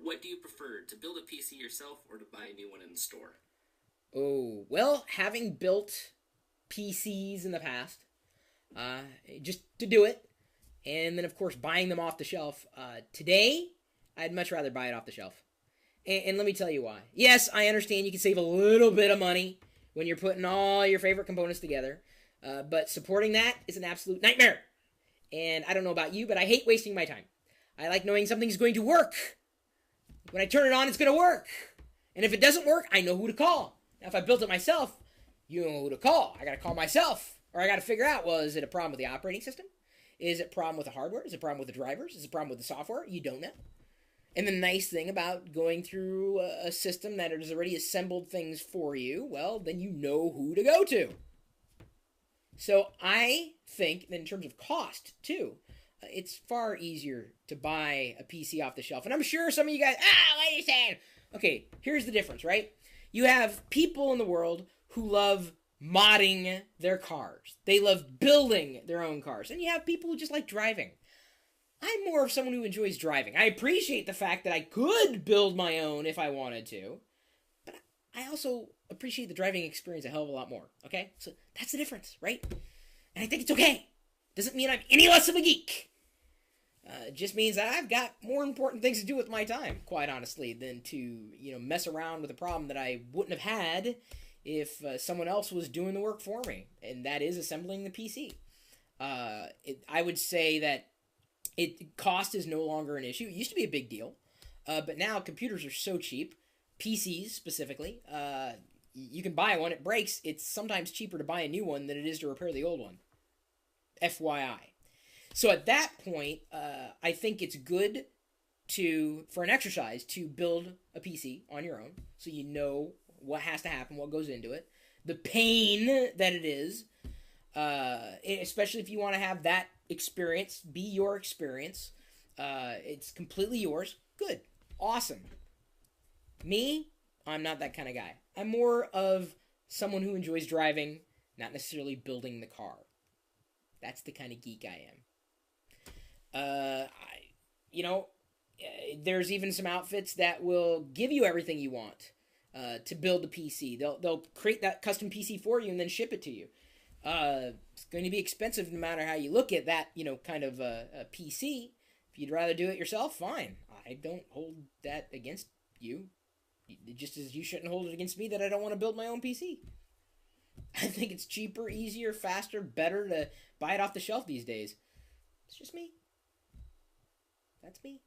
what do you prefer, to build a PC yourself or to buy a new one in the store? Oh, well, having built PCs in the past, just to do it, and then, of course, buying them off the shelf, today, I'd much rather buy it off the shelf. And let me tell you why. Yes, I understand you can save a little bit of money when you're putting all your favorite components together, but supporting that is an absolute nightmare. And I don't know about you, but I hate wasting my time. I like knowing something's going to work. When I turn it on, it's going to work. And if it doesn't work, I know who to call. Now, if I built it myself, you know who to call. I got to call myself. Or I got to figure out, well, is it a problem with the operating system? Is it a problem with the hardware? Is it a problem with the drivers? Is it a problem with the software? You don't know. And the nice thing about going through a system that has already assembled things for you, well, then you know who to go to. So I think that in terms of cost, too, it's far easier to buy a PC off the shelf. And I'm sure some of you guys, what are you saying? Okay, here's the difference, right? You have people in the world who love modding their cars. They love building their own cars. And you have people who just like driving. I'm more of someone who enjoys driving. I appreciate the fact that I could build my own if I wanted to. But I also appreciate the driving experience a hell of a lot more, okay? So that's the difference, right? And I think it's okay. Doesn't mean I'm any less of a geek. It just means that I've got more important things to do with my time, quite honestly, than to, mess around with a problem that I wouldn't have had if someone else was doing the work for me, and that is assembling the PC. I would say that cost is no longer an issue. It used to be a big deal, but now computers are so cheap, PCs specifically, you can buy one, it breaks, it's sometimes cheaper to buy a new one than it is to repair the old one. FYI. So at that point, I think it's good for an exercise to build a PC on your own, so you know what has to happen, what goes into it, the pain that it is, especially if you want to have that experience be your experience. It's completely yours. Good. Awesome. Me, I'm not that kind of guy. I'm more of someone who enjoys driving, not necessarily building the car. That's the kind of geek I am. There's even some outfits that will give you everything you want to build the PC. They'll create that custom PC for you and then ship it to you. It's going to be expensive no matter how you look at that, kind of a PC. If you'd rather do it yourself, fine. I don't hold that against you. Just as you shouldn't hold it against me that I don't want to build my own PC. I think it's cheaper, easier, faster, better to buy it off the shelf these days. It's just me. That's me.